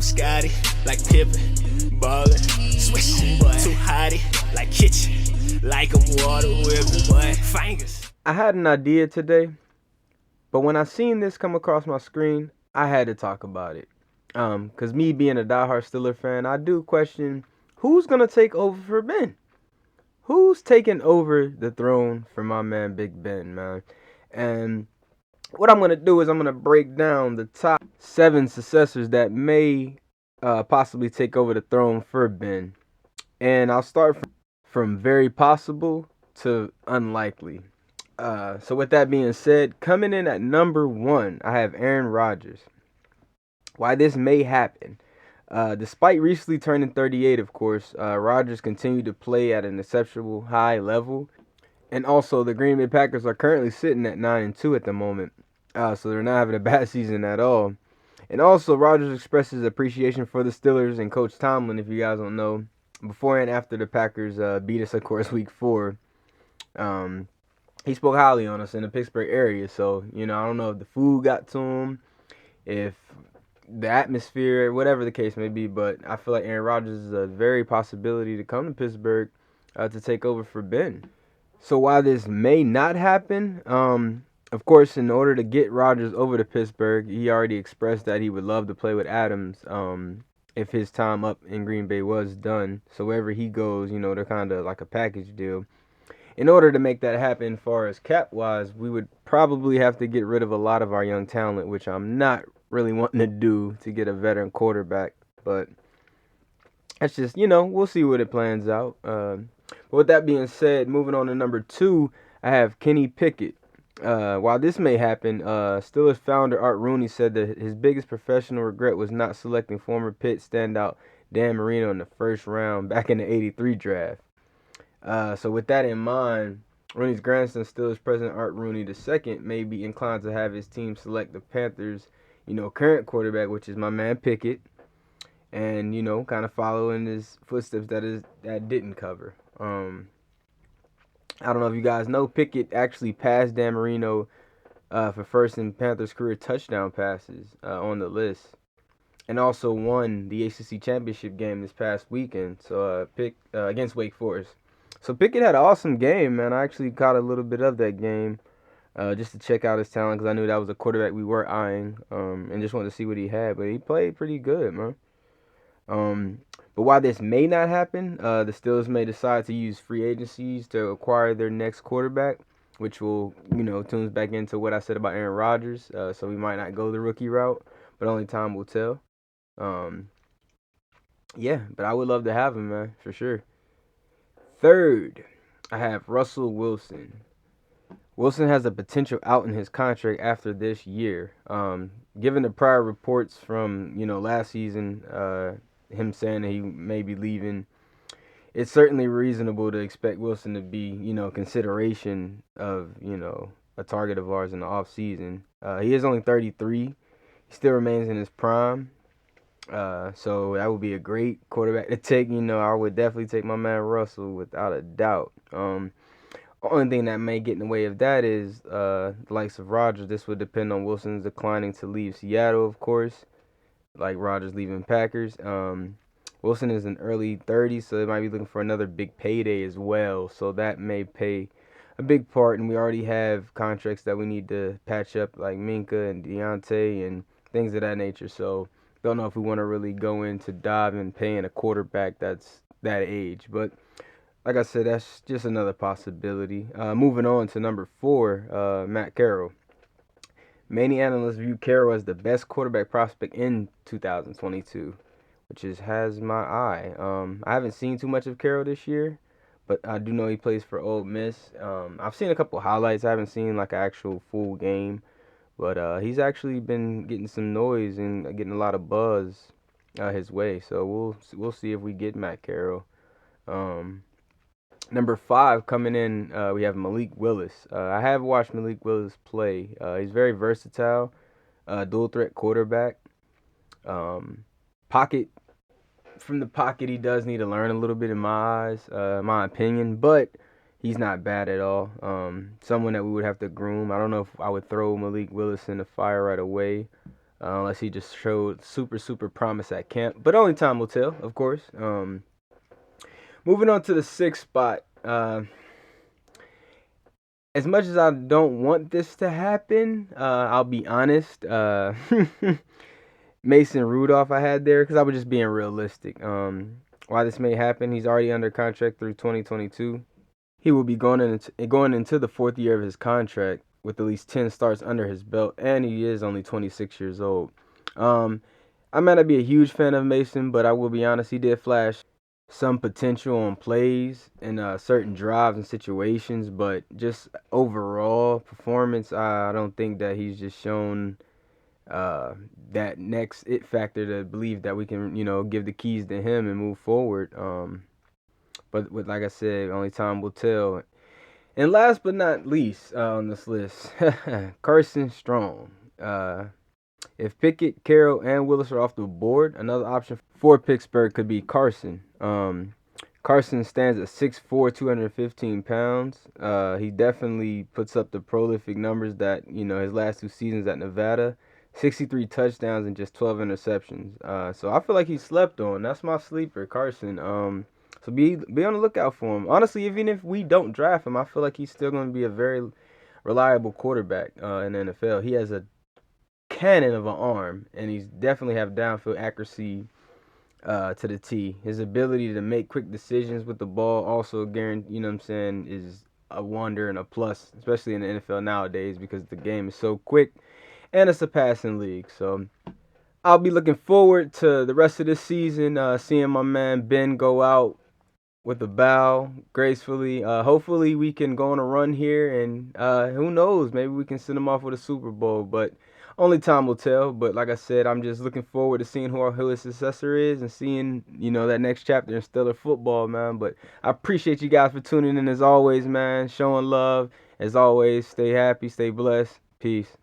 I'm Scotty, like Pippen, ballin', switchin', boy. Too hotty, like kitchen, like a water whippin', boy. Fingers. I had an idea today, but when I seen this come across my screen, I had to talk about it. Cause me being a diehard Steeler fan, I do question who's gonna take over for Ben. Who's taking over the throne for my man Big Ben, man? And what I'm gonna do is I'm gonna break down the top 7 successors that may possibly take over the throne for Ben, and I'll start from very possible to unlikely. So with that being said, coming in at number 1, I have Aaron Rodgers. Why this may happen. Despite recently turning 38, of course, Rodgers continued to play at an exceptional high level. And also, the Green Bay Packers are currently sitting at 9-2 at the moment. So they're not having a bad season at all. And also, Rodgers expressed his appreciation for the Steelers and Coach Tomlin, if you guys don't know, before and after the Packers beat us, of course, week 4. He spoke highly on us in the Pittsburgh area. So, I don't know if the food got to him, if the atmosphere, whatever the case may be, but I feel like Aaron Rodgers is a very possibility to come to Pittsburgh to take over for Ben. So while this may not happen, of course, in order to get Rodgers over to Pittsburgh, he already expressed that he would love to play with Adams if his time up in Green Bay was done. So wherever he goes, they're kind of like a package deal. In order to make that happen, as far as cap-wise, we would probably have to get rid of a lot of our young talent, which I'm not really wanting to do to get a veteran quarterback. But that's just, we'll see what it plans out. But with that being said, moving on to number 2, I have Kenny Pickett. While this may happen, Steelers founder Art Rooney said that his biggest professional regret was not selecting former Pitt standout Dan Marino in the first round back in the '83 draft. So with that in mind, Rooney's grandson, Steelers president Art Rooney II, may be inclined to have his team select the Panthers' current quarterback, which is my man Pickett, and kind of follow in his footsteps that didn't cover. I don't know if you guys know, Pickett actually passed Dan Marino for first in Panthers' career touchdown passes on the list, and also won the ACC championship game this past weekend. So against Wake Forest. So Pickett had an awesome game, man. I actually caught a little bit of that game just to check out his talent because I knew that was a quarterback we were eyeing and just wanted to see what he had. But he played pretty good, man. But while this may not happen, the Steelers may decide to use free agencies to acquire their next quarterback, which will, tunes back into what I said about Aaron Rodgers. So we might not go the rookie route, but only time will tell. Yeah, but I would love to have him, man, for sure. Third, I have Russell Wilson. Wilson has a potential out in his contract after this year. Given the prior reports from, last season, him saying that he may be leaving, it's certainly reasonable to expect Wilson to be, consideration of, a target of ours in the offseason. He is only 33. He still remains in his prime. So that would be a great quarterback to take. I would definitely take my man Russell without a doubt. Only thing that may get in the way of that is the likes of Rodgers. This would depend on Wilson's declining to leave Seattle, of course, like Rodgers leaving Packers. Wilson is in early 30s, so they might be looking for another big payday as well. So that may play a big part, and we already have contracts that we need to patch up, like Minka and Deontay and things of that nature. So don't know if we want to really go into dive and paying a quarterback that's that age. But like I said, that's just another possibility. Moving on to number 4, Matt Carroll. Many analysts view Carroll as the best quarterback prospect in 2022, which has my eye. I haven't seen too much of Carroll this year, but I do know he plays for Ole Miss. I've seen a couple highlights. I haven't seen like an actual full game. But he's actually been getting some noise and getting a lot of buzz his way. So we'll see if we get Matt Carroll. Number 5 coming in, we have Malik Willis. I have watched Malik Willis play. He's very versatile, dual threat quarterback. Pocket from the pocket, he does need to learn a little bit in my eyes, my opinion, but he's not bad at all. Someone that we would have to groom. I don't know if I would throw Malik Willis in the fire right away. unless he just showed super promise at camp. But only time will tell, of course. Moving on to the 6th spot. As much as I don't want this to happen, I'll be honest. Mason Rudolph I had there because I was just being realistic. Why this may happen, he's already under contract through 2022. He will be going into the 4th year of his contract with at least 10 starts under his belt, and he is only 26 years old. I might not be a huge fan of Mason, but I will be honest, he did flash some potential on plays and certain drives and situations, but just overall performance, I don't think that he's just shown that next it factor to believe that we can, give the keys to him and move forward. But with, like I said, only time will tell. And last but not least on this list, Carson Strong. If Pickett, Carroll, and Willis are off the board, another option for Pittsburgh could be Carson. Carson stands at 6'4", 215 pounds. He definitely puts up the prolific numbers that, his last 2 seasons at Nevada. 63 touchdowns and just 12 interceptions. So I feel like he's slept on. That's my sleeper, Carson. So be on the lookout for him. Honestly, even if we don't draft him, I feel like he's still going to be a very reliable quarterback in the NFL. He has a cannon of an arm, and he's definitely have downfield accuracy to the T. His ability to make quick decisions with the ball also is a wonder and a plus, especially in the NFL nowadays because the game is so quick and it's a passing league. So I'll be looking forward to the rest of this season, seeing my man Ben go out with a bow gracefully. Hopefully we can go on a run here, and who knows, maybe we can send him off with a Super Bowl, but only time will tell. But like I said, I'm just looking forward to seeing who his successor is and seeing, that next chapter in stellar football, man. But I appreciate you guys for tuning in as always, man, showing love. As always, stay happy, stay blessed. Peace.